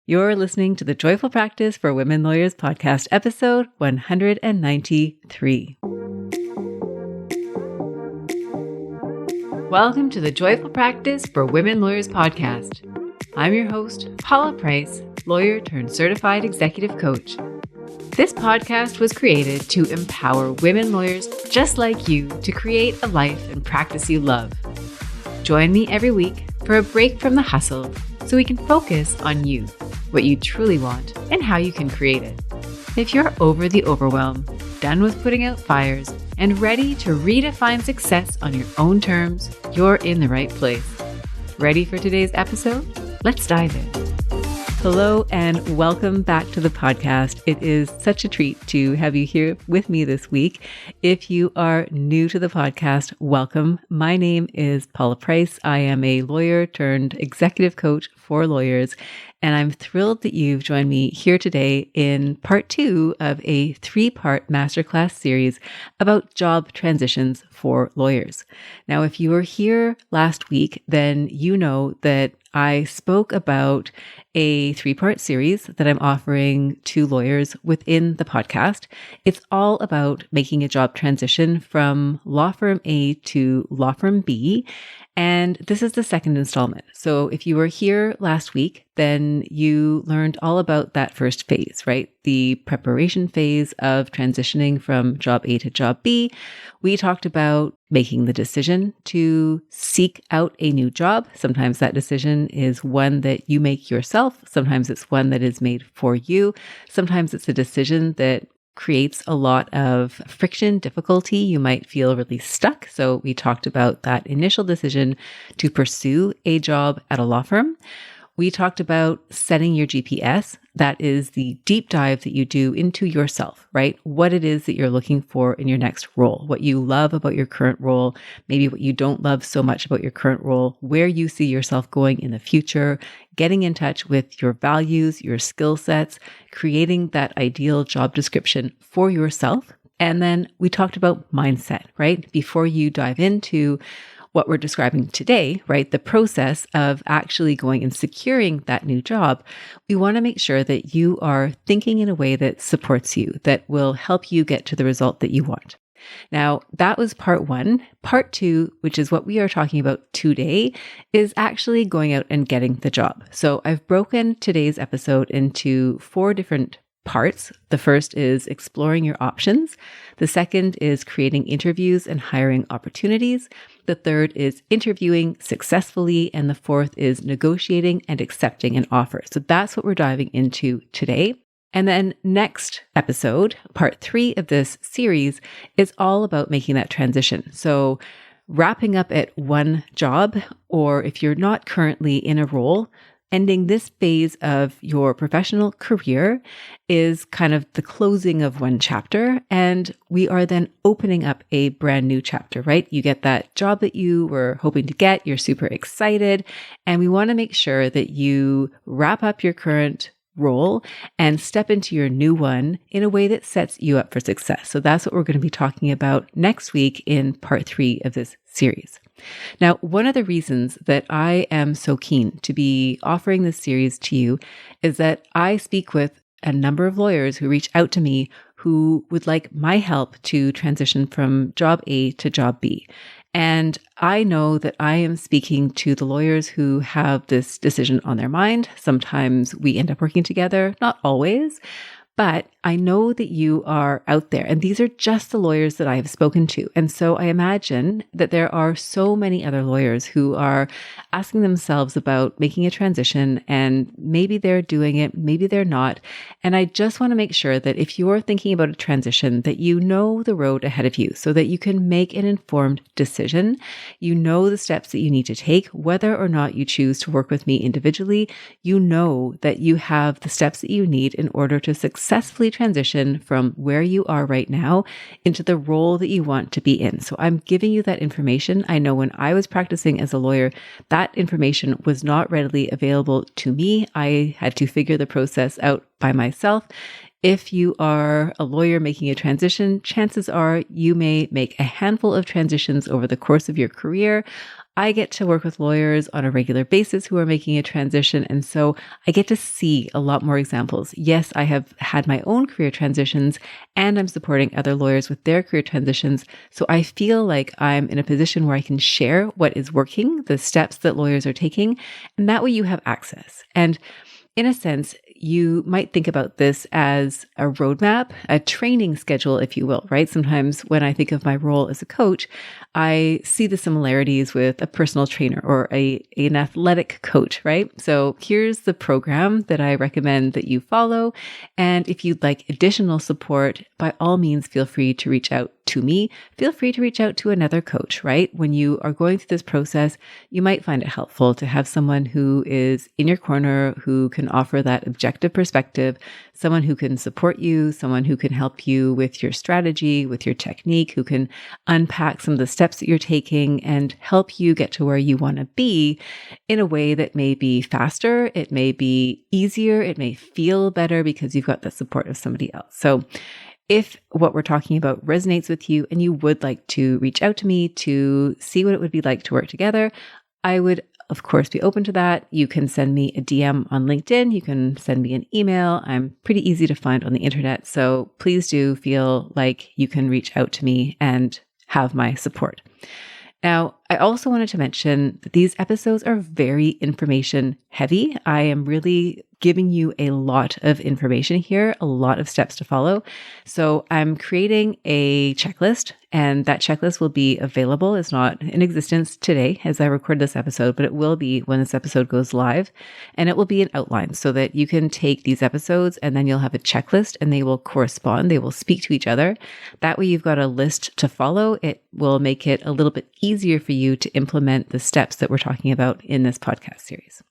You're listening to the Joyful Practice for Women Lawyers podcast, episode 193. Welcome to the Joyful Practice for Women Lawyers podcast. I'm your host, Paula Price, lawyer turned certified executive coach. This podcast was created to empower women lawyers just like you to create a life and practice you love. Join me every week for a break from the hustle so we can focus on you, what you truly want, and how you can create it. If you're over the overwhelm, done with putting out fires, and ready to redefine success on your own terms, you're in the right place. Ready for today's episode? Let's dive in. Hello and welcome back to the podcast. It is such a treat to have you here with me this week. If you are new to the podcast, welcome. My name is Paula Price. I am a lawyer turned executive coach for lawyers, and I'm thrilled that you've joined me here today in part 2 of a 3-part masterclass series about job transitions for lawyers. Now, if you were here last week, then you know that I spoke about a 3-part series that I'm offering to lawyers within the podcast. It's all about making a job transition from law firm A to law firm B. And this is the second installment. So if you were here last week, then you learned all about that first phase, right? The preparation phase of transitioning from job A to job B. We talked about making the decision to seek out a new job. Sometimes that decision is one that you make yourself. Sometimes it's one that is made for you. Sometimes it's a decision that creates a lot of friction, difficulty. You might feel really stuck. So we talked about that initial decision to pursue a job at a law firm. We talked about setting your GPS. That is the deep dive that you do into yourself, right? What it is that you're looking for in your next role, what you love about your current role, maybe what you don't love so much about your current role, where you see yourself going in the future, getting in touch with your values, your skill sets, creating that ideal job description for yourself. And then we talked about mindset, right? Before you dive into what we're describing today, right? The process of actually going and securing that new job, we want to make sure that you are thinking in a way that supports you, that will help you get to the result that you want. Now, that was part 1. Part 2, which is what we are talking about today, is actually going out and getting the job. So I've broken today's episode into 4 different parts. The first is exploring your options. The second is creating interviews and hiring opportunities. The third is interviewing successfully. And the fourth is negotiating and accepting an offer. So that's what we're diving into today. And then next episode, part 3 of this series, is all about making that transition. So wrapping up at one job, or if you're not currently in a role, ending this phase of your professional career is kind of the closing of one chapter, and we are then opening up a brand new chapter, right? You get that job that you were hoping to get, you're super excited, and we want to make sure that you wrap up your current role and step into your new one in a way that sets you up for success. So that's what we're going to be talking about next week in part 3 of this series. Now, one of the reasons that I am so keen to be offering this series to you is that I speak with a number of lawyers who reach out to me who would like my help to transition from job A to job B. And I know that I am speaking to the lawyers who have this decision on their mind. Sometimes we end up working together, not always. But I know that you are out there, and these are just the lawyers that I have spoken to. And so I imagine that there are so many other lawyers who are asking themselves about making a transition, and maybe they're doing it, maybe they're not. And I just want to make sure that if you're thinking about a transition, that you know the road ahead of you so that you can make an informed decision. You know the steps that you need to take, whether or not you choose to work with me individually. You know that you have the steps that you need in order to successfully transition from where you are right now into the role that you want to be in. So I'm giving you that information. I know when I was practicing as a lawyer, that information was not readily available to me. I had to figure the process out by myself. If you are a lawyer making a transition, chances are you may make a handful of transitions over the course of your career. I get to work with lawyers on a regular basis who are making a transition. And so I get to see a lot more examples. Yes, I have had my own career transitions and I'm supporting other lawyers with their career transitions. So I feel like I'm in a position where I can share what is working, the steps that lawyers are taking, and that way you have access. And in a sense, you might think about this as a roadmap, a training schedule, if you will, right? Sometimes when I think of my role as a coach, I see the similarities with a personal trainer or an athletic coach, right? So here's the program that I recommend that you follow. And if you'd like additional support, by all means, feel free to reach out to me. Feel free to reach out to another coach, right? When you are going through this process, you might find it helpful to have someone who is in your corner, who can offer that objective perspective, someone who can support you, someone who can help you with your strategy, with your technique, who can unpack some of the steps that you're taking and help you get to where you want to be in a way that may be faster, it may be easier, it may feel better because you've got the support of somebody else. So if what we're talking about resonates with you and you would like to reach out to me to see what it would be like to work together, I would, of course, be open to that. You can send me a DM on LinkedIn. You can send me an email. I'm pretty easy to find on the internet. So please do feel like you can reach out to me and have my support. Now, I also wanted to mention that these episodes are very information heavy. I am really giving you a lot of information here, a lot of steps to follow. So I'm creating a checklist, and that checklist will be available. It's not in existence today as I record this episode, but it will be when this episode goes live. And it will be an outline so that you can take these episodes and then you'll have a checklist and they will correspond. They will speak to each other. That way you've got a list to follow. It will make it a little bit easier for you to implement the steps that we're talking about in this podcast series.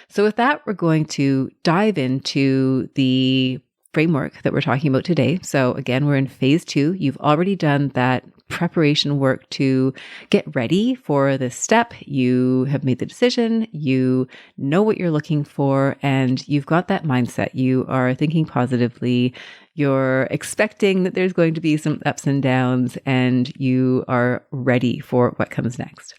So with that, we're going to dive into the framework that we're talking about today. So again, we're in phase 2. You've already done that preparation work to get ready for this step. You have made the decision, you know what you're looking for, and you've got that mindset. You are thinking positively. You're expecting that there's going to be some ups and downs, and you are ready for what comes next.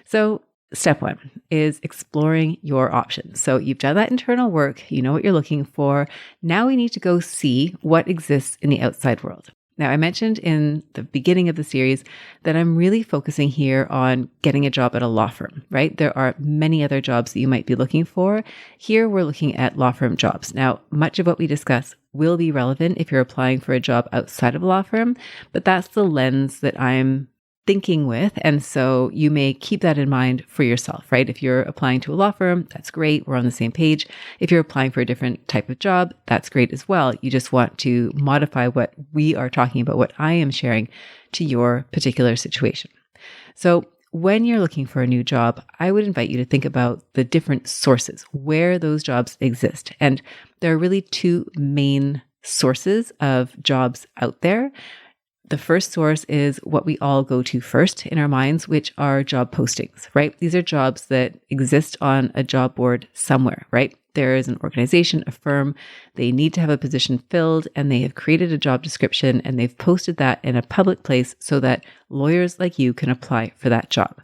So step 1 is exploring your options. So you've done that internal work. You know what you're looking for. Now we need to go see what exists in the outside world. Now, I mentioned in the beginning of the series that I'm really focusing here on getting a job at a law firm, right? There are many other jobs that you might be looking for. Here, we're looking at law firm jobs. Now, much of what we discuss will be relevant if you're applying for a job outside of a law firm, but that's the lens that I'm thinking with. And so you may keep that in mind for yourself, right? If you're applying to a law firm, that's great. We're on the same page. If you're applying for a different type of job, that's great as well. You just want to modify what we are talking about, what I am sharing to your particular situation. So when you're looking for a new job, I would invite you to think about the different sources where those jobs exist. And there are really 2 main sources of jobs out there. The first source is what we all go to first in our minds, which are job postings, right? These are jobs that exist on a job board somewhere, right? There is an organization, a firm, they need to have a position filled, and they have created a job description and they've posted that in a public place so that lawyers like you can apply for that job.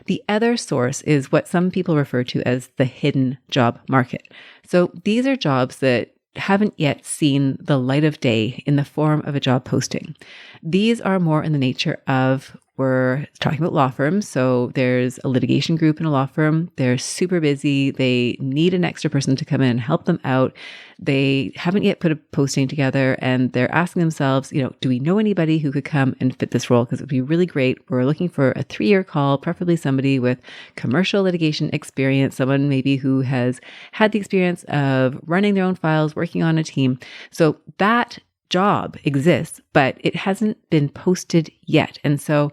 The other source is what some people refer to as the hidden job market. So these are jobs that haven't yet seen the light of day in the form of a job posting. These are more in the nature of, we're talking about law firms. So there's a litigation group in a law firm. They're super busy. They need an extra person to come in and help them out. They haven't yet put a posting together and they're asking themselves, do we know anybody who could come and fit this role? Because it would be really great. We're looking for a 3-year call, preferably somebody with commercial litigation experience, someone maybe who has had the experience of running their own files, working on a team. So that job exists, but it hasn't been posted yet. And so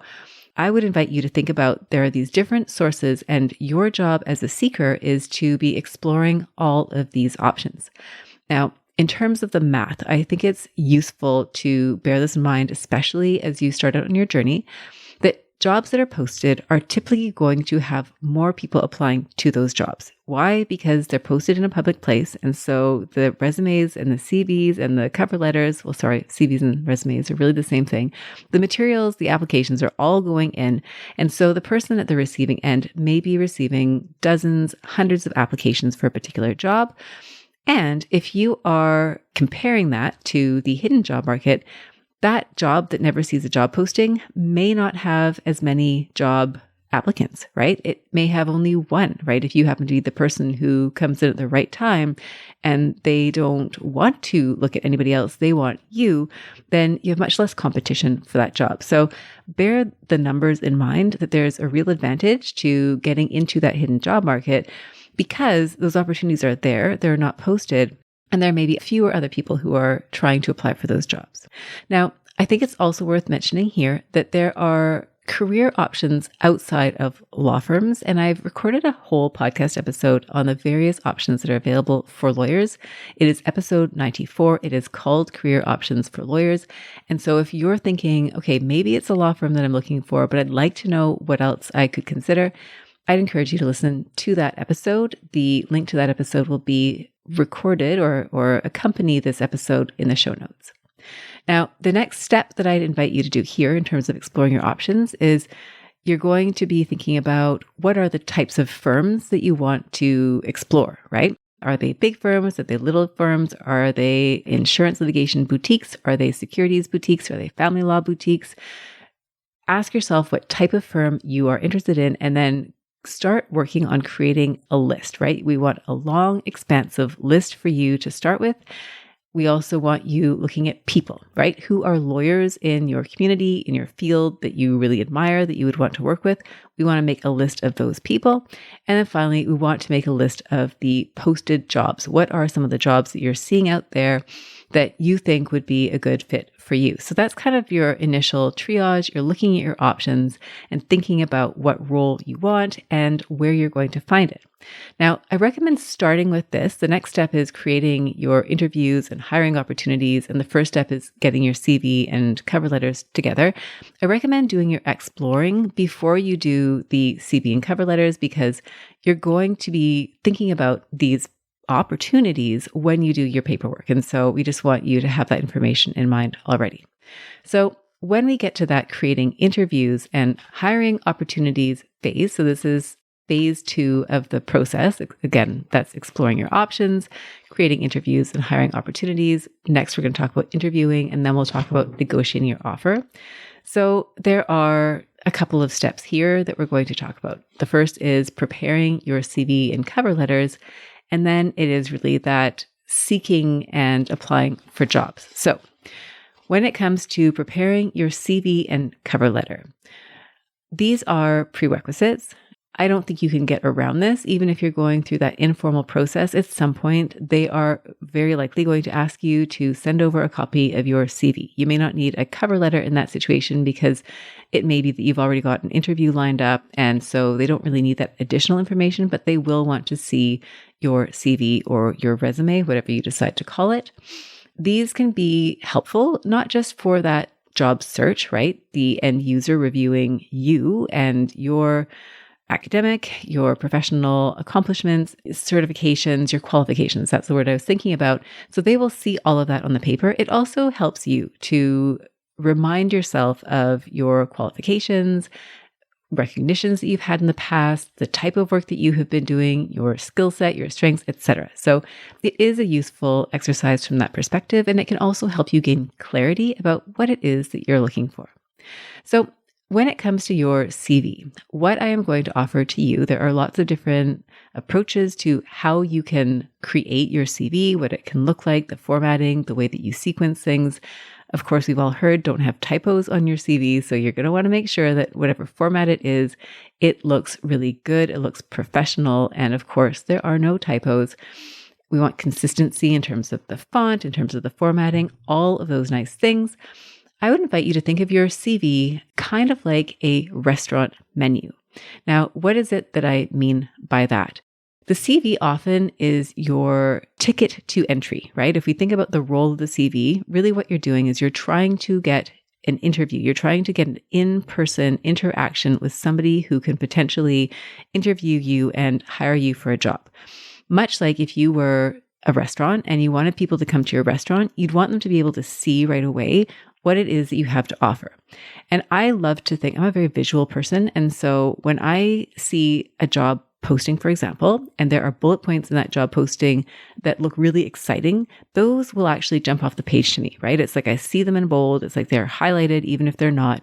I would invite you to think about, there are these different sources, and your job as a seeker is to be exploring all of these options. Now, in terms of the math, I think it's useful to bear this in mind, especially as you start out on your journey, that jobs that are posted are typically going to have more people applying to those jobs. Why? Because they're posted in a public place. And so the resumes and the CVs and the cover letters, CVs and resumes are really the same thing. The materials, the applications are all going in. And so the person at the receiving end may be receiving dozens, hundreds of applications for a particular job. And if you are comparing that to the hidden job market, that job that never sees a job posting may not have as many job applicants, right? It may have only one, right? If you happen to be the person who comes in at the right time and they don't want to look at anybody else, they want you, then you have much less competition for that job. So bear the numbers in mind that there's a real advantage to getting into that hidden job market because those opportunities are there, they're not posted, and there may be fewer other people who are trying to apply for those jobs. Now, I think it's also worth mentioning here that there are career options outside of law firms, and I've recorded a whole podcast episode on the various options that are available for lawyers. It is episode 94. It is called Career Options for Lawyers. And so if you're thinking, okay, maybe it's a law firm that I'm looking for, but I'd like to know what else I could consider, I'd encourage you to listen to that episode. The link to that episode will be recorded or accompany this episode in the show notes. Now, the next step that I'd invite you to do here in terms of exploring your options is you're going to be thinking about what are the types of firms that you want to explore, right? Are they big firms? Are they little firms? Are they insurance litigation boutiques? Are they securities boutiques? Are they family law boutiques? Ask yourself what type of firm you are interested in and then start working on creating a list, right? We want a long, expansive list for you to start with. We also want you looking at people, right? Who are lawyers in your community, in your field that you really admire, that you would want to work with. We want to make a list of those people. And then finally, we want to make a list of the posted jobs. What are some of the jobs that you're seeing out there that you think would be a good fit for you? So that's kind of your initial triage. You're looking at your options and thinking about what role you want and where you're going to find it. Now, I recommend starting with this. The next step is creating your interviews and hiring opportunities. And the first step is getting your CV and cover letters together. I recommend doing your exploring before you do the CV and cover letters because you're going to be thinking about these opportunities when you do your paperwork. And so we just want you to have that information in mind already. So when we get to that creating interviews and hiring opportunities phase, so this is phase 2 of the process. Again, that's exploring your options, creating interviews and hiring opportunities. Next, we're going to talk about interviewing, and then we'll talk about negotiating your offer. So there are a couple of steps here that we're going to talk about. The first is preparing your CV and cover letters. And then it is really that seeking and applying for jobs. So when it comes to preparing your CV and cover letter, these are prerequisites. I don't think you can get around this. Even if you're going through that informal process, at some point, they are very likely going to ask you to send over a copy of your CV. You may not need a cover letter in that situation because it may be that you've already got an interview lined up. And so they don't really need that additional information, but they will want to see your CV or your resume, whatever you decide to call it. These can be helpful, not just for that job search, right? The end user reviewing you and your academic, your professional accomplishments, certifications, your qualifications. That's the word I was thinking about. So they will see all of that on the paper. It also helps you to remind yourself of your qualifications, recognitions that you've had in the past, the type of work that you have been doing, your skill set, your strengths, etc. So it is a useful exercise from that perspective, and it can also help you gain clarity about what it is that you're looking for. So when it comes to your CV, what I am going to offer to you, there are lots of different approaches to how you can create your CV, what it can look like, the formatting, the way that you sequence things. Of course, we've all heard, don't have typos on your CV. So you're going to want to make sure that whatever format it is, it looks really good. It looks professional. And of course, there are no typos. We want consistency in terms of the font, in terms of the formatting, all of those nice things. I would invite you to think of your CV kind of like a restaurant menu. Now, what is it that I mean by that? The CV often is your ticket to entry, right? If we think about the role of the CV, really what you're doing is you're trying to get an interview. You're trying to get an in-person interaction with somebody who can potentially interview you and hire you for a job. Much like if you were a restaurant and you wanted people to come to your restaurant, you'd want them to be able to see right away what it is that you have to offer. And I love to think, I'm a very visual person. And so when I see a job posting, for example, and there are bullet points in that job posting that look really exciting, those will actually jump off the page to me, right? It's like I see them in bold. It's like they're highlighted, even if they're not.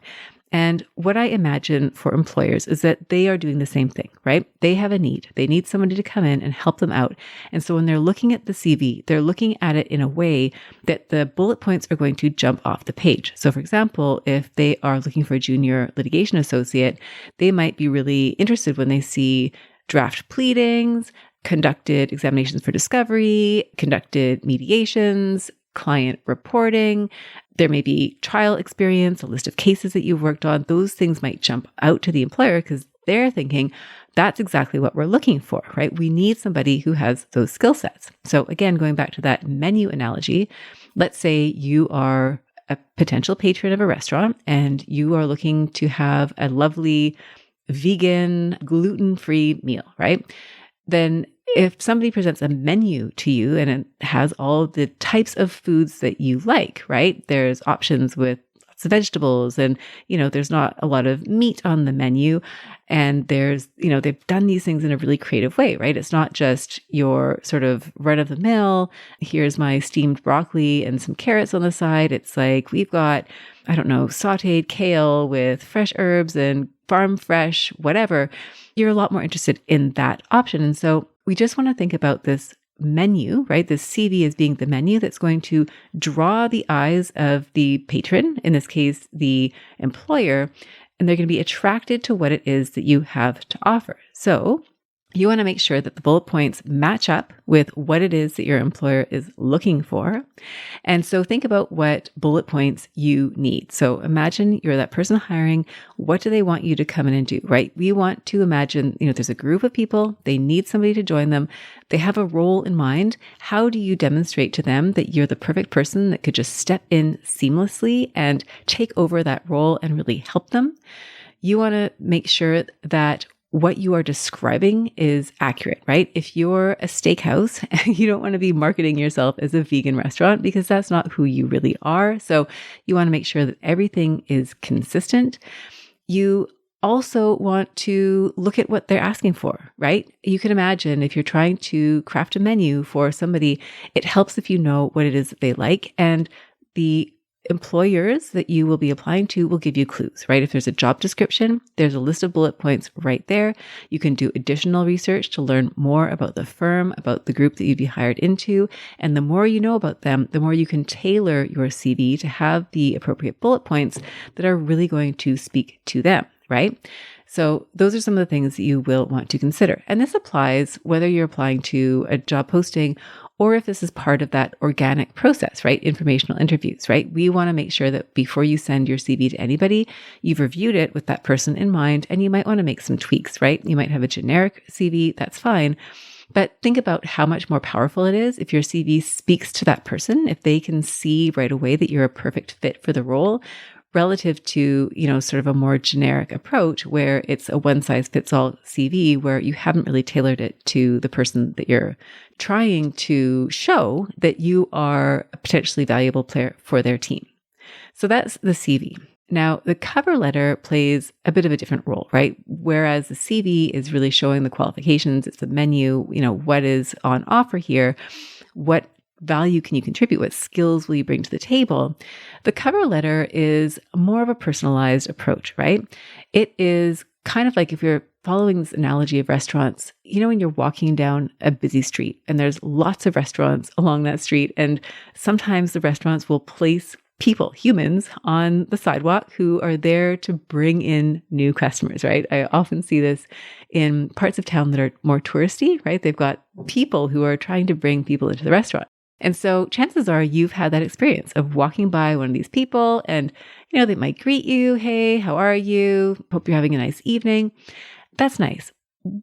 And what I imagine for employers is that they are doing the same thing, right? They have a need. They need somebody to come in and help them out. And so when they're looking at the CV, they're looking at it in a way that the bullet points are going to jump off the page. So for example, if they are looking for a junior litigation associate, they might be really interested when they see draft pleadings, conducted examinations for discovery, conducted mediations, client reporting. There may be trial experience, a list of cases that you've worked on. Those things might jump out to the employer because they're thinking that's exactly what we're looking for, right? We need somebody who has those skill sets. So again, going back to that menu analogy, let's say you are a potential patron of a restaurant and you are looking to have a lovely vegan, gluten-free meal, right? Then if somebody presents a menu to you and it has all the types of foods that you like, right? There's options with lots of vegetables and, there's not a lot of meat on the menu. And there's, they've done these things in a really creative way, right? It's not just your sort of run of the mill. Here's my steamed broccoli and some carrots on the side. It's like, we've got, sauteed kale with fresh herbs and farm fresh, whatever. You're a lot more interested in that option. And so we just want to think about this menu, right? This CV as being the menu that's going to draw the eyes of the patron, in this case, the employer, and they're going to be attracted to what it is that you have to offer. So you want to make sure that the bullet points match up with what it is that your employer is looking for. And so think about what bullet points you need. So imagine you're that person hiring. What do they want you to come in and do, right? We want to imagine, there's a group of people. They need somebody to join them. They have a role in mind. How do you demonstrate to them that you're the perfect person that could just step in seamlessly and take over that role and really help them? You want to make sure that what you are describing is accurate, right? If you're a steakhouse, you don't want to be marketing yourself as a vegan restaurant because that's not who you really are. So you want to make sure that everything is consistent. You also want to look at what they're asking for, right? You can imagine if you're trying to craft a menu for somebody, it helps if you know what it is that they like, and the employers that you will be applying to will give you clues, right? If there's a job description, there's a list of bullet points right there. You can do additional research to learn more about the firm, about the group that you'd be hired into. And the more you know about them, the more you can tailor your CV to have the appropriate bullet points that are really going to speak to them, right? So those are some of the things that you will want to consider. And this applies whether you're applying to a job posting or if this is part of that organic process, right? Informational interviews, right? We want to make sure that before you send your CV to anybody, you've reviewed it with that person in mind, and you might want to make some tweaks, right? You might have a generic CV, that's fine. But think about how much more powerful it is if your CV speaks to that person, if they can see right away that you're a perfect fit for the role, relative to, sort of a more generic approach where it's a one-size-fits-all CV where you haven't really tailored it to the person that you're trying to show that you are a potentially valuable player for their team. So that's the CV. Now, the cover letter plays a bit of a different role, right? Whereas the CV is really showing the qualifications, it's the menu, what is on offer here, what value can you contribute? What skills will you bring to the table? The cover letter is more of a personalized approach, right? It is kind of like if you're following this analogy of restaurants, when you're walking down a busy street and there's lots of restaurants along that street, and sometimes the restaurants will place people, humans, on the sidewalk who are there to bring in new customers, right? I often see this in parts of town that are more touristy, right? They've got people who are trying to bring people into the restaurant. And so chances are you've had that experience of walking by one of these people and, they might greet you. Hey, how are you? Hope you're having a nice evening. That's nice.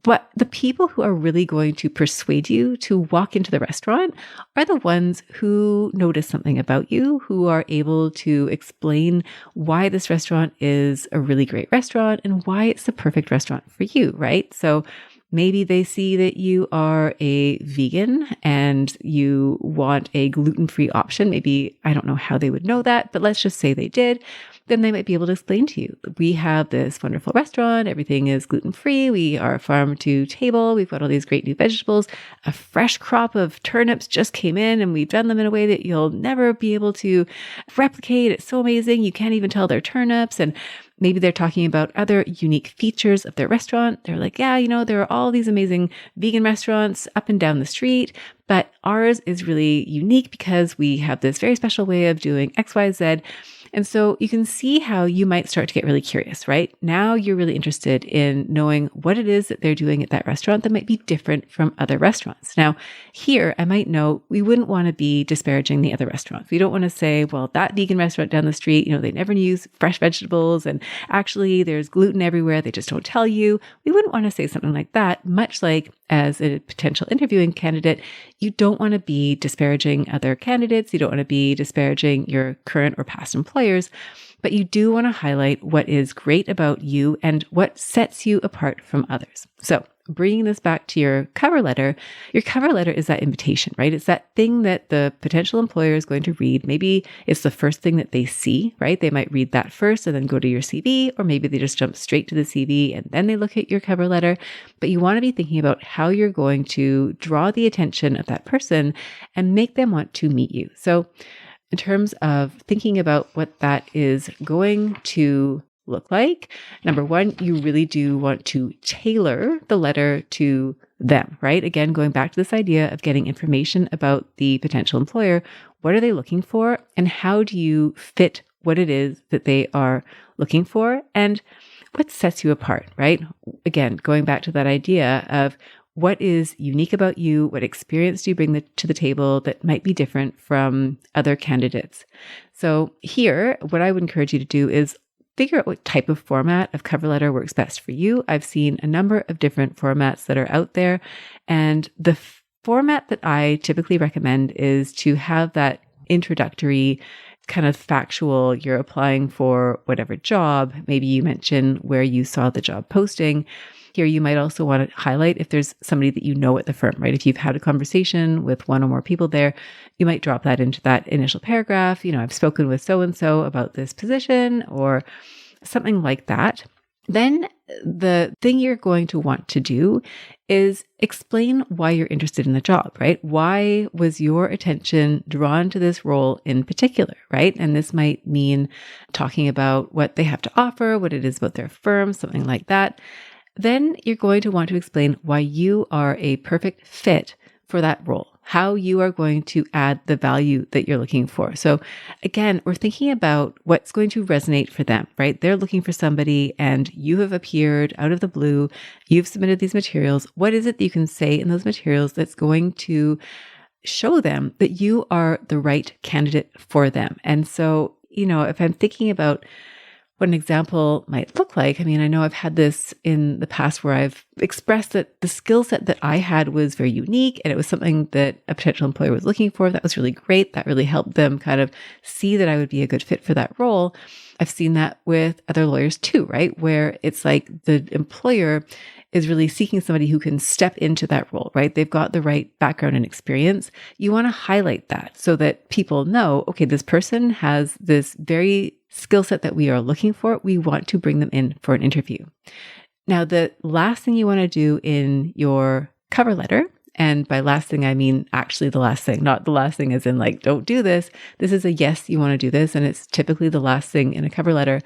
But the people who are really going to persuade you to walk into the restaurant are the ones who notice something about you, who are able to explain why this restaurant is a really great restaurant and why it's the perfect restaurant for you, right? So maybe they see that you are a vegan and you want a gluten-free option. Maybe, I don't know how they would know that, but let's just say they did. Then they might be able to explain to you, we have this wonderful restaurant. Everything is gluten-free. We are farm to table. We've got all these great new vegetables. A fresh crop of turnips just came in and we've done them in a way that you'll never be able to replicate. It's so amazing. You can't even tell they're turnips. And maybe they're talking about other unique features of their restaurant. They're like, yeah, there are all these amazing vegan restaurants up and down the street, but ours is really unique because we have this very special way of doing X, Y, Z. And so you can see how you might start to get really curious, right? Now you're really interested in knowing what it is that they're doing at that restaurant that might be different from other restaurants. Now, here I might know we wouldn't want to be disparaging the other restaurants. We don't want to say, well, that vegan restaurant down the street, they never use fresh vegetables and actually there's gluten everywhere. They just don't tell you. We wouldn't want to say something like that, much like as a potential interviewing candidate, you don't want to be disparaging other candidates. You don't want to be disparaging your current or past employers, but you do want to highlight what is great about you and what sets you apart from others. So bringing this back to your cover letter is that invitation, right? It's that thing that the potential employer is going to read. Maybe it's the first thing that they see, right? They might read that first and then go to your CV, or maybe they just jump straight to the CV and then they look at your cover letter. But you want to be thinking about how you're going to draw the attention of that person and make them want to meet you. So in terms of thinking about what that is going to look like, number one, you really do want to tailor the letter to them, right? Again, going back to this idea of getting information about the potential employer. What are they looking for? And how do you fit what it is that they are looking for? And what sets you apart, right? Again, going back to that idea of what is unique about you? What experience do you bring to the table that might be different from other candidates? So here, what I would encourage you to do is figure out what type of format of cover letter works best for you. I've seen a number of different formats that are out there. And the format that I typically recommend is to have that introductory kind of factual, you're applying for whatever job. Maybe you mention where you saw the job posting. Here, you might also want to highlight if there's somebody that you know at the firm, right? If you've had a conversation with one or more people there, you might drop that into that initial paragraph. I've spoken with so-and-so about this position or something like that. Then the thing you're going to want to do is explain why you're interested in the job, right? Why was your attention drawn to this role in particular, right? And this might mean talking about what they have to offer, what it is about their firm, something like that. Then you're going to want to explain why you are a perfect fit for that role, how you are going to add the value that you're looking for. So again, we're thinking about what's going to resonate for them, right? They're looking for somebody and you have appeared out of the blue. You've submitted these materials. What is it that you can say in those materials that's going to show them that you are the right candidate for them? And so, if I'm thinking about what an example might look like. I know I've had this in the past where I've expressed that the skill set that I had was very unique and it was something that a potential employer was looking for. That was really great. That really helped them kind of see that I would be a good fit for that role. I've seen that with other lawyers too, right? Where it's like the employer is really seeking somebody who can step into that role, right? They've got the right background and experience. You want to highlight that so that people know, okay, this person has this very skill set that we are looking for. We want to bring them in for an interview. Now, the last thing you want to do in your cover letter, and by last thing, I mean actually the last thing, not the last thing as in like, don't do this. This is a yes, you want to do this. And it's typically the last thing in a cover letter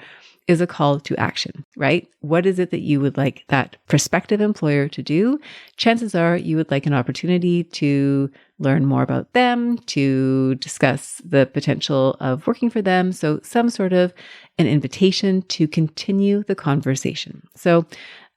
is a call to action, right? What is it that you would like that prospective employer to do? Chances are you would like an opportunity to learn more about them, to discuss the potential of working for them. So some sort of an invitation to continue the conversation. So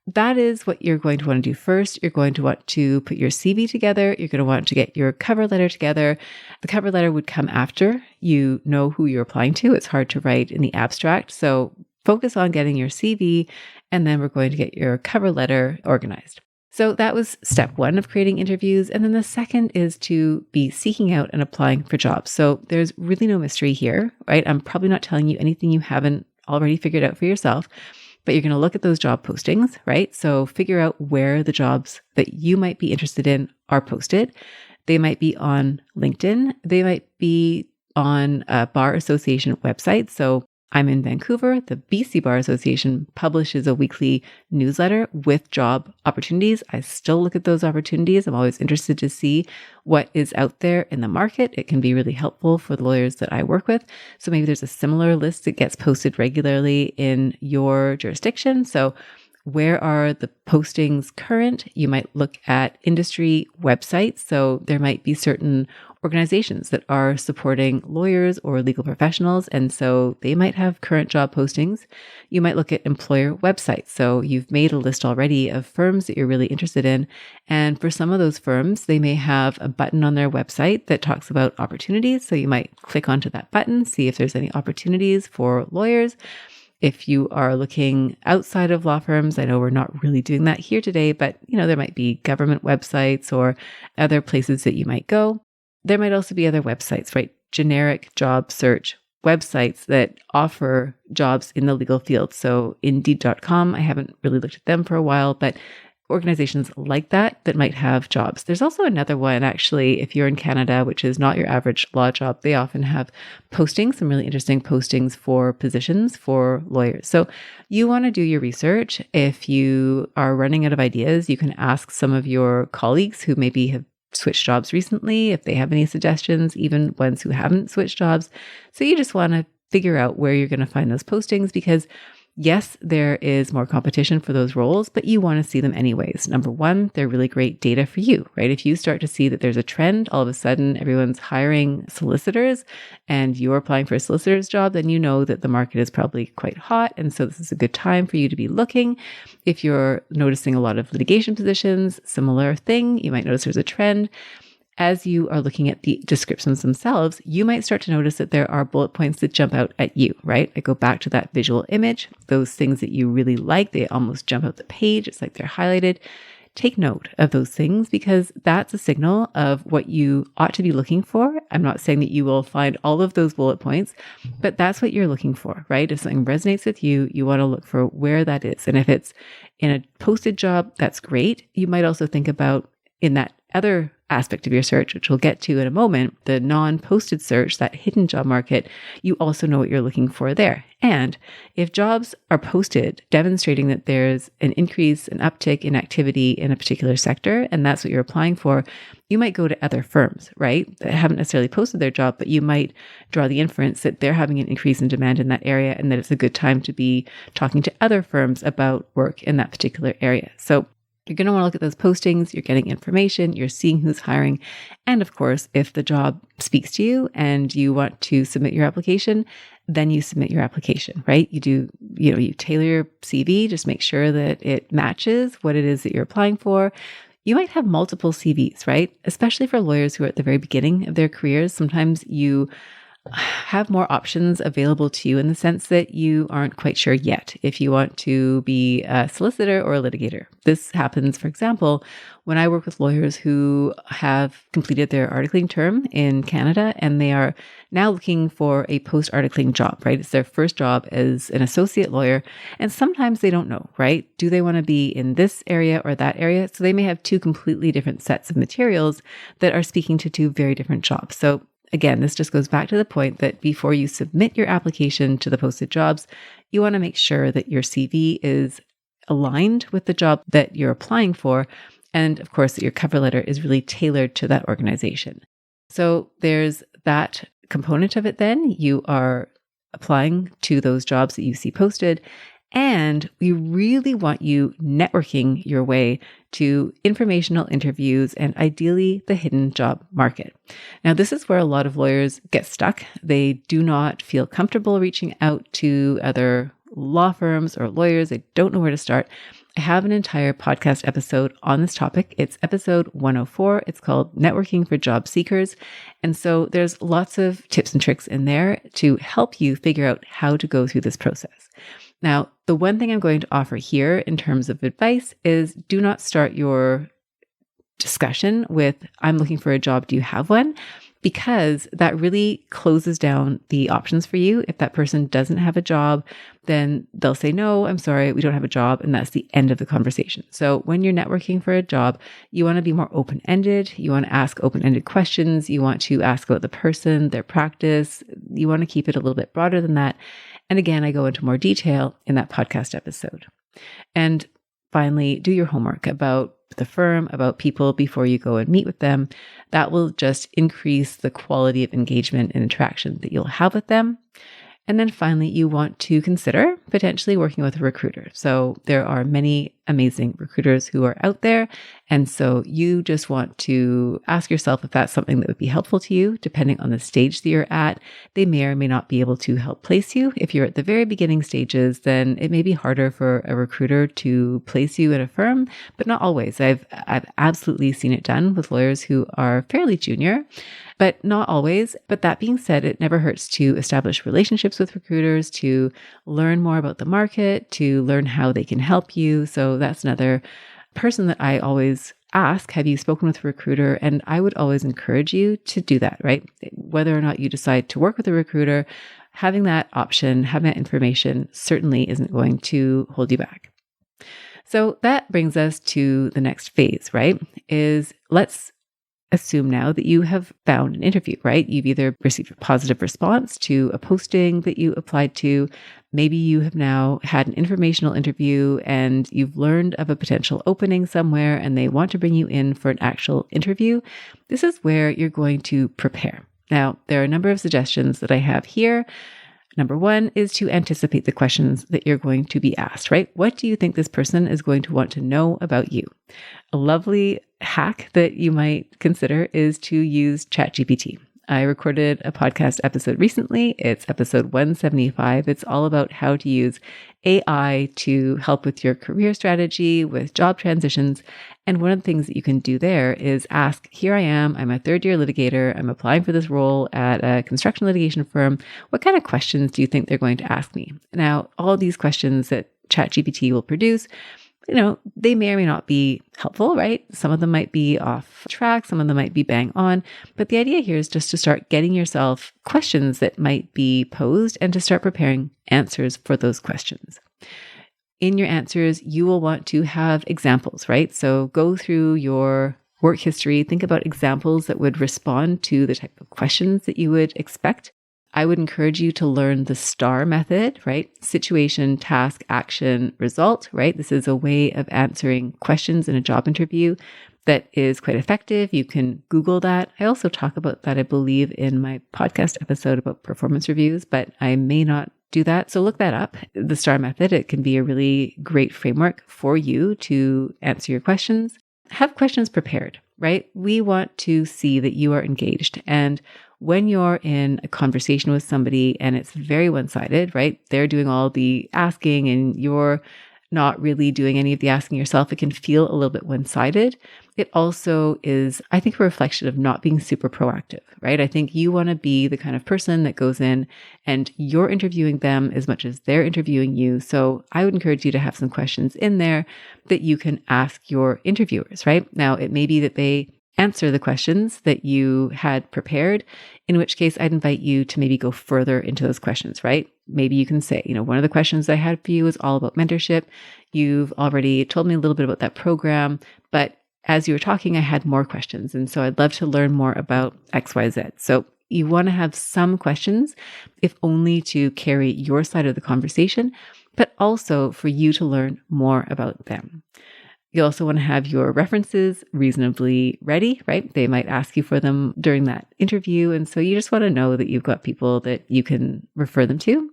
that is what you're going to want to do first. You're going to want to put your CV together. You're going to want to get your cover letter together. The cover letter would come after you know who you're applying to. It's hard to write in the abstract. So focus on getting your CV, and then we're going to get your cover letter organized. So that was step one of creating interviews. And then the second is to be seeking out and applying for jobs. So there's really no mystery here, right? I'm probably not telling you anything you haven't already figured out for yourself, but you're going to look at those job postings, right? So figure out where the jobs that you might be interested in are posted. They might be on LinkedIn. They might be on a bar association website. So I'm in Vancouver. The BC Bar Association publishes a weekly newsletter with job opportunities. I still look at those opportunities. I'm always interested to see what is out there in the market. It can be really helpful for the lawyers that I work with. So maybe there's a similar list that gets posted regularly in your jurisdiction. So where are the postings current? You might look at industry websites. So there might be certain organizations that are supporting lawyers or legal professionals. And so they might have current job postings. You might look at employer websites. So you've made a list already of firms that you're really interested in. And for some of those firms, they may have a button on their website that talks about opportunities. So you might click onto that button, see if there's any opportunities for lawyers. If you are looking outside of law firms, I know we're not really doing that here today, but there might be government websites or other places that you might go. There might also be other websites, right? Generic job search websites that offer jobs in the legal field. So Indeed.com, I haven't really looked at them for a while, but organizations like that might have jobs. There's also another one, actually, if you're in Canada, which is not your average law job. They often have postings, some really interesting postings for positions for lawyers. So you want to do your research. If you are running out of ideas, you can ask some of your colleagues who maybe have switched jobs recently, if they have any suggestions, even ones who haven't switched jobs. So you just want to figure out where you're going to find those postings, because yes, there is more competition for those roles, but you want to see them anyways. Number one, they're really great data for you, right? If you start to see that there's a trend, all of a sudden everyone's hiring solicitors and you're applying for a solicitor's job, then you know that the market is probably quite hot. And so this is a good time for you to be looking. If you're noticing a lot of litigation positions, similar thing, you might notice there's a trend. As you are looking at the descriptions themselves, you might start to notice that there are bullet points that jump out at you, right? I go back to that visual image, those things that you really like, they almost jump out the page. It's like they're highlighted. Take note of those things, because that's a signal of what you ought to be looking for. I'm not saying that you will find all of those bullet points, but that's what you're looking for, right? If something resonates with you, you want to look for where that is. And if it's in a posted job, that's great. You might also think about, in that other aspect of your search, which we'll get to in a moment, the non-posted search, that hidden job market, you also know what you're looking for there. And if jobs are posted demonstrating that there's an increase, an uptick in activity in a particular sector, and that's what you're applying for, you might go to other firms, right, that haven't necessarily posted their job, but you might draw the inference that they're having an increase in demand in that area and that it's a good time to be talking to other firms about work in that particular area. So you're going to want to look at those postings, you're getting information, you're seeing who's hiring. And of course, if the job speaks to you and you want to submit your application, then you submit your application, right? You tailor your CV, just make sure that it matches what it is that you're applying for. You might have multiple CVs, right? Especially for lawyers who are at the very beginning of their careers. Sometimes you have more options available to you in the sense that you aren't quite sure yet if you want to be a solicitor or a litigator. This happens, for example, when I work with lawyers who have completed their articling term in Canada and they are now looking for a post-articling job, right? It's their first job as an associate lawyer. And sometimes they don't know, right? Do they want to be in this area or that area? So they may have two completely different sets of materials that are speaking to two very different jobs. So again, this just goes back to the point that before you submit your application to the posted jobs, you want to make sure that your CV is aligned with the job that you're applying for. And of course, that your cover letter is really tailored to that organization. So there's that component of it then. You are applying to those jobs that you see posted. And we really want you networking your way to informational interviews and ideally the hidden job market. Now, this is where a lot of lawyers get stuck. They do not feel comfortable reaching out to other law firms or lawyers. They don't know where to start. I have an entire podcast episode on this topic. It's episode 104. It's called Networking for Job Seekers. And so there's lots of tips and tricks in there to help you figure out how to go through this process. Now, the one thing I'm going to offer here in terms of advice is do not start your discussion with, I'm looking for a job. Do you have one? Because that really closes down the options for you. If that person doesn't have a job, then they'll say, no, I'm sorry, we don't have a job. And that's the end of the conversation. So when you're networking for a job, you want to be more open-ended. You want to ask open-ended questions. You want to ask about the person, their practice. You want to keep it a little bit broader than that. And again, I go into more detail in that podcast episode. And finally, do your homework about the firm, about people before you go and meet with them. That will just increase the quality of engagement and interaction that you'll have with them. And then finally, you want to consider potentially working with a recruiter. So there are many amazing recruiters who are out there. And so you just want to ask yourself if that's something that would be helpful to you, depending on the stage that you're at. They may or may not be able to help place you. If you're at the very beginning stages, then it may be harder for a recruiter to place you at a firm, but not always. I've absolutely seen it done with lawyers who are fairly junior, but not always. But that being said, it never hurts to establish relationships with recruiters, to learn more about the market, to learn how they can help you. So that's another person that I always ask, have you spoken with a recruiter? And I would always encourage you to do that, right? Whether or not you decide to work with a recruiter, having that option, having that information certainly isn't going to hold you back. So that brings us to the next phase, right? Is let's assume now that you have found an interview, right? You've either received a positive response to a posting that you applied to. Maybe you have now had an informational interview and you've learned of a potential opening somewhere and they want to bring you in for an actual interview. This is where you're going to prepare. Now, there are a number of suggestions that I have here. Number one is to anticipate the questions that you're going to be asked, right? What do you think this person is going to want to know about you? A lovely hack that you might consider is to use ChatGPT. I recorded a podcast episode recently. It's episode 175. It's all about how to use AI to help with your career strategy, with job transitions. And one of the things that you can do there is ask, here I am, I'm a third-year litigator. I'm applying for this role at a construction litigation firm. What kind of questions do you think they're going to ask me? Now, all these questions that ChatGPT will produce, they may or may not be helpful, right? Some of them might be off track. Some of them might be bang on. But the idea here is just to start getting yourself questions that might be posed and to start preparing answers for those questions. In your answers, you will want to have examples, right? So go through your work history, think about examples that would respond to the type of questions that you would expect. I would encourage you to learn the STAR method, right? Situation, task, action, result, right? This is a way of answering questions in a job interview that is quite effective. You can Google that. I also talk about that, I believe, in my podcast episode about performance reviews, but I may not do that. So look that up. The STAR method, it can be a really great framework for you to answer your questions. Have questions prepared, right? We want to see that you are engaged. And when you're in a conversation with somebody and it's very one-sided, right? They're doing all the asking and you're not really doing any of the asking yourself. It can feel a little bit one-sided. It also is, I think, a reflection of not being super proactive, right? I think you want to be the kind of person that goes in and you're interviewing them as much as they're interviewing you. So I would encourage you to have some questions in there that you can ask your interviewers, right? Now, it may be that they answer the questions that you had prepared, in which case I'd invite you to maybe go further into those questions, right? Maybe you can say, one of the questions I had for you is all about mentorship. You've already told me a little bit about that program, but as you were talking, I had more questions. And so I'd love to learn more about XYZ. So you want to have some questions, if only to carry your side of the conversation, but also for you to learn more about them. You also want to have your references reasonably ready, right? They might ask you for them during that interview. And so you just want to know that you've got people that you can refer them to.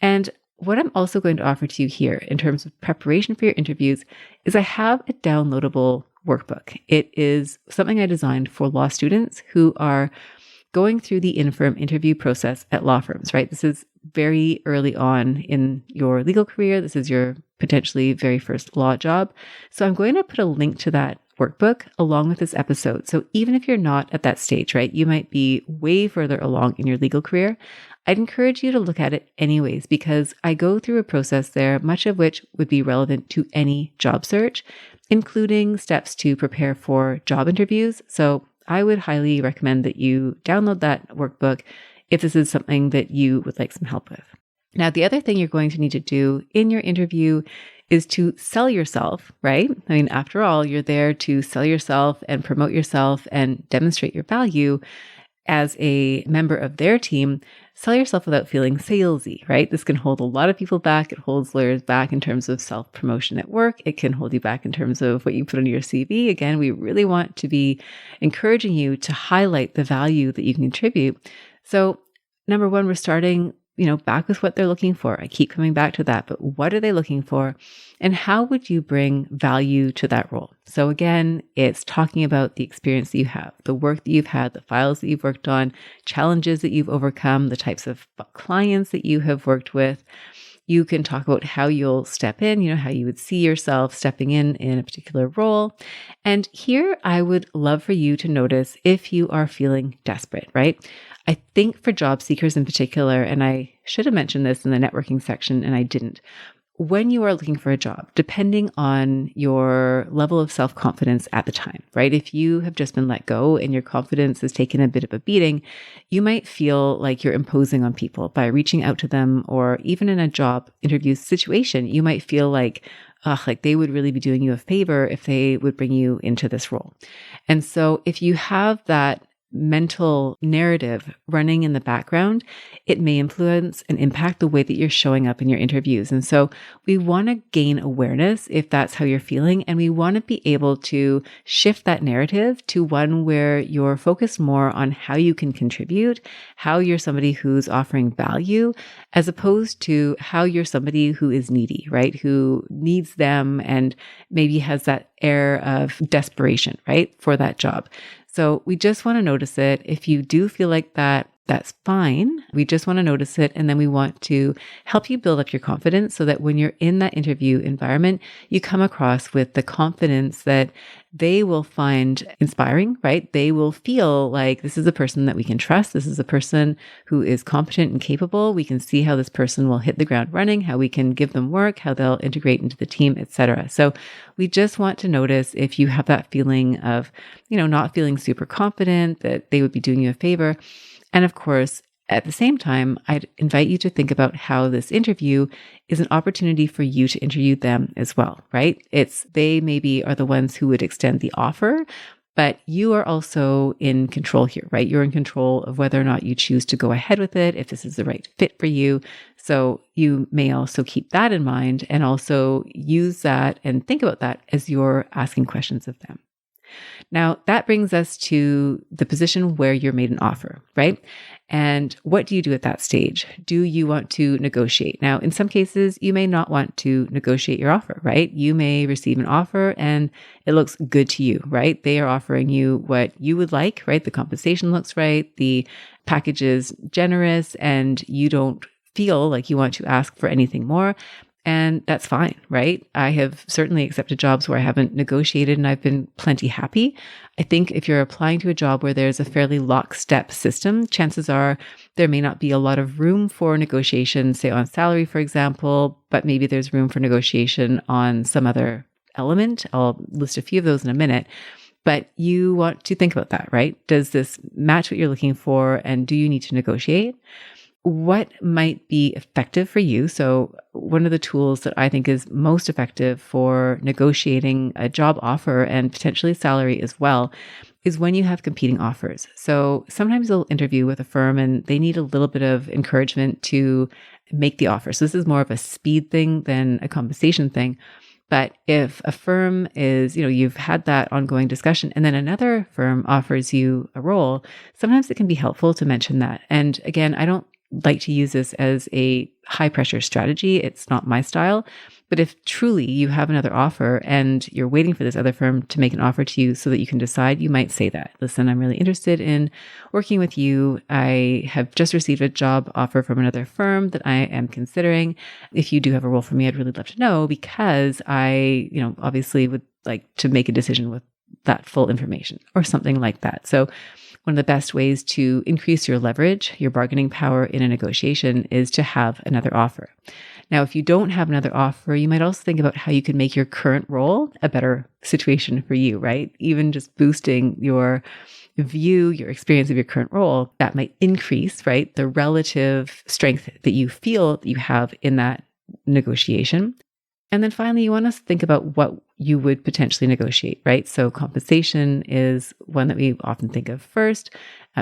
And what I'm also going to offer to you here in terms of preparation for your interviews is I have a downloadable workbook. It is something I designed for law students who are going through the in-firm interview process at law firms, right? This is very early on in your legal career. This is your potentially very first law job. So I'm going to put a link to that workbook along with this episode. So even if you're not at that stage, right, you might be way further along in your legal career, I'd encourage you to look at it anyways, because I go through a process there, much of which would be relevant to any job search, including steps to prepare for job interviews. So I would highly recommend that you download that workbook if this is something that you would like some help with. Now, the other thing you're going to need to do in your interview is to sell yourself, right? I mean, after all, you're there to sell yourself and promote yourself and demonstrate your value as a member of their team. Sell yourself without feeling salesy, right? This can hold a lot of people back. It holds lawyers back in terms of self-promotion at work. It can hold you back in terms of what you put on your CV. Again, we really want to be encouraging you to highlight the value that you can contribute. So number one, we're starting back with what they're looking for. I keep coming back to that, but what are they looking for? And how would you bring value to that role? So again, it's talking about the experience that you have, the work that you've had, the files that you've worked on, challenges that you've overcome, the types of clients that you have worked with. You can talk about how you'll step in, how you would see yourself stepping in a particular role. And here I would love for you to notice if you are feeling desperate, right? I think for job seekers in particular, and I should have mentioned this in the networking section and I didn't, when you are looking for a job, depending on your level of self-confidence at the time, right? If you have just been let go and your confidence has taken a bit of a beating, you might feel like you're imposing on people by reaching out to them, or even in a job interview situation, you might feel like they would really be doing you a favor if they would bring you into this role. And so if you have that mental narrative running in the background, it may influence and impact the way that you're showing up in your interviews. And so we want to gain awareness if that's how you're feeling. And we want to be able to shift that narrative to one where you're focused more on how you can contribute, how you're somebody who's offering value, as opposed to how you're somebody who is needy, right? Who needs them and maybe has that air of desperation, right? For that job. So we just want to notice it. If you do feel like that, that's fine. We just want to notice it. And then we want to help you build up your confidence so that when you're in that interview environment, you come across with the confidence that they will find inspiring, right? They will feel like this is a person that we can trust. This is a person who is competent and capable. We can see how this person will hit the ground running, how we can give them work, how they'll integrate into the team, etc. So we just want to notice if you have that feeling of, not feeling super confident, that they would be doing you a favor. And of course, at the same time, I'd invite you to think about how this interview is an opportunity for you to interview them as well, right? They maybe are the ones who would extend the offer, but you are also in control here, right? You're in control of whether or not you choose to go ahead with it, if this is the right fit for you. So you may also keep that in mind and also use that and think about that as you're asking questions of them. Now, that brings us to the position where you're made an offer, right? And what do you do at that stage? Do you want to negotiate? Now, in some cases, you may not want to negotiate your offer, right? You may receive an offer and it looks good to you, right? They are offering you what you would like, right? The compensation looks right. The package is generous and you don't feel like you want to ask for anything more. And that's fine, right? I have certainly accepted jobs where I haven't negotiated and I've been plenty happy. I think if you're applying to a job where there's a fairly lockstep system, chances are there may not be a lot of room for negotiation, say on salary, for example, but maybe there's room for negotiation on some other element. I'll list a few of those in a minute. But you want to think about that, right? Does this match what you're looking for? And do you need to negotiate? What might be effective for you? So one of the tools that I think is most effective for negotiating a job offer and potentially salary as well is when you have competing offers. So sometimes you'll interview with a firm and they need a little bit of encouragement to make the offer. So this is more of a speed thing than a compensation thing. But if a firm is, you've had that ongoing discussion and then another firm offers you a role, sometimes it can be helpful to mention that. And again, I don't like to use this as a high pressure strategy. It's not my style. But if truly you have another offer and you're waiting for this other firm to make an offer to you so that you can decide, you might say that, listen, I'm really interested in working with you. I have just received a job offer from another firm that I am considering. If you do have a role for me, I'd really love to know because I, obviously would like to make a decision with that full information or something like that. So one of the best ways to increase your leverage, your bargaining power in a negotiation is to have another offer. Now, if you don't have another offer, you might also think about how you can make your current role a better situation for you, right? Even just boosting your view, your experience of your current role, that might increase, right, the relative strength that you feel that you have in that negotiation. And then finally, you want to think about what you would potentially negotiate, right? So compensation is one that we often think of first.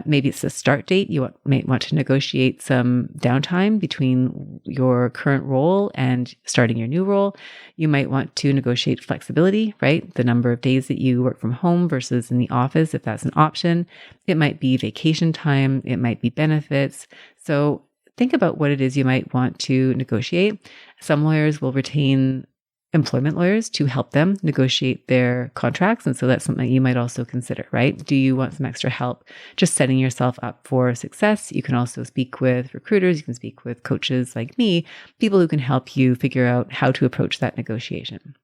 Maybe it's the start date. You may want to negotiate some downtime between your current role and starting your new role. You might want to negotiate flexibility, right? The number of days that you work from home versus in the office, if that's an option. It might be vacation time. It might be benefits. So think about what it is you might want to negotiate. Some lawyers will retain employment lawyers to help them negotiate their contracts. And so that's something you might also consider, right? Do you want some extra help just setting yourself up for success? You can also speak with recruiters. You can speak with coaches like me, people who can help you figure out how to approach that negotiation.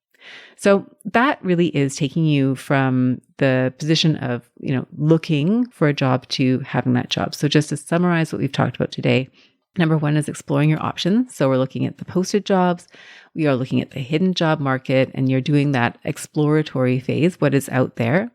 So that really is taking you from the position of, looking for a job to having that job. So just to summarize what we've talked about today, number one is exploring your options. So we're looking at the posted jobs. We are looking at the hidden job market, and you're doing that exploratory phase, what is out there.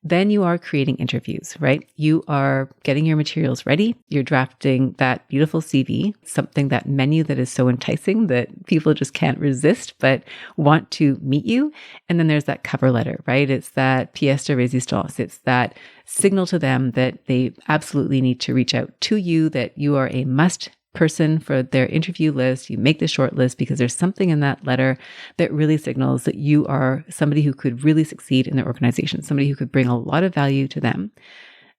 Then you are creating interviews, right? You are getting your materials ready. You're drafting that beautiful CV, something, that menu that is so enticing that people just can't resist but want to meet you. And then there's that cover letter, right? It's that pièce de résistance. It's that signal to them that they absolutely need to reach out to you, that you are a must person for their interview list. You make the short list because there's something in that letter that really signals that you are somebody who could really succeed in their organization, somebody who could bring a lot of value to them.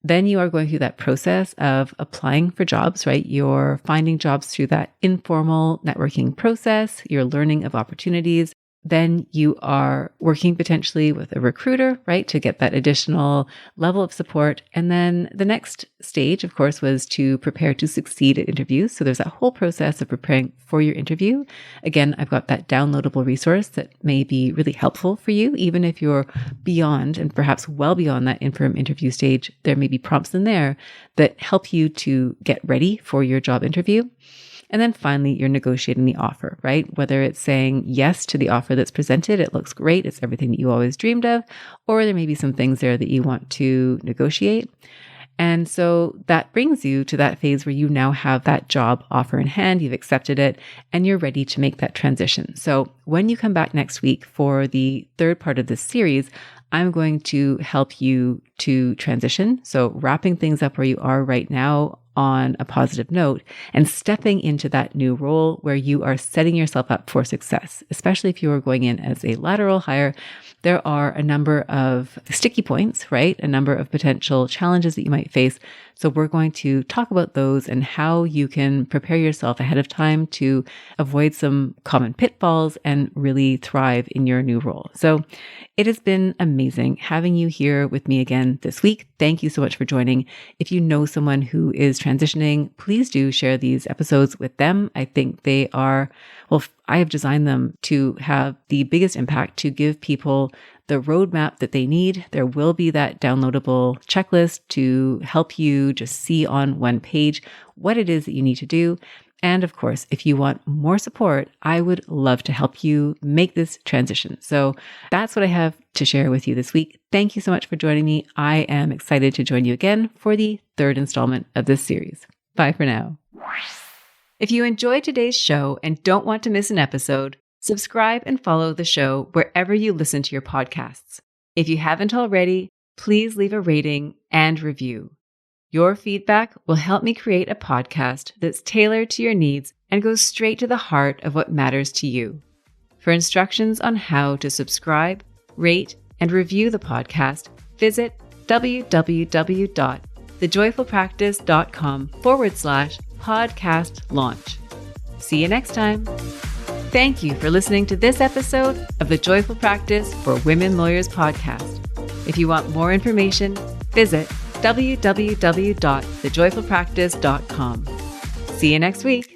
Then you are going through that process of applying for jobs, right? You're finding jobs through that informal networking process. You're learning of opportunities. Then you are working potentially with a recruiter, right, to get that additional level of support. And then the next stage, of course, was to prepare to succeed at interviews. So there's that whole process of preparing for your interview. Again, I've got that downloadable resource that may be really helpful for you, even if you're beyond and perhaps well beyond that interim interview stage. There may be prompts in there that help you to get ready for your job interview. And then finally, you're negotiating the offer, right? Whether it's saying yes to the offer that's presented, it looks great, it's everything that you always dreamed of, or there may be some things there that you want to negotiate. And so that brings you to that phase where you now have that job offer in hand, you've accepted it, and you're ready to make that transition. So when you come back next week for the third part of this series, I'm going to help you to transition. So wrapping things up where you are right now on a positive note and stepping into that new role where you are setting yourself up for success, especially if you are going in as a lateral hire. There are a number of sticky points, right? A number of potential challenges that you might face. So we're going to talk about those and how you can prepare yourself ahead of time to avoid some common pitfalls and really thrive in your new role. So it has been amazing having you here with me again this week. Thank you so much for joining. If you know someone who is transitioning, please do share these episodes with them. I think they are, I have designed them to have the biggest impact, to give people the roadmap that they need. There will be that downloadable checklist to help you just see on one page what it is that you need to do. And of course, if you want more support, I would love to help you make this transition. So that's what I have to share with you this week. Thank you so much for joining me. I am excited to join you again for the third installment of this series. Bye for now. If you enjoyed today's show and don't want to miss an episode, subscribe and follow the show wherever you listen to your podcasts. If you haven't already, please leave a rating and review. Your feedback will help me create a podcast that's tailored to your needs and goes straight to the heart of what matters to you. For instructions on how to subscribe, rate, and review the podcast, visit www.thejoyfulpractice.com/podcast launch. See you next time. Thank you for listening to this episode of the Joyful Practice for Women Lawyers podcast. If you want more information, visit www.thejoyfulpractice.com. See you next week.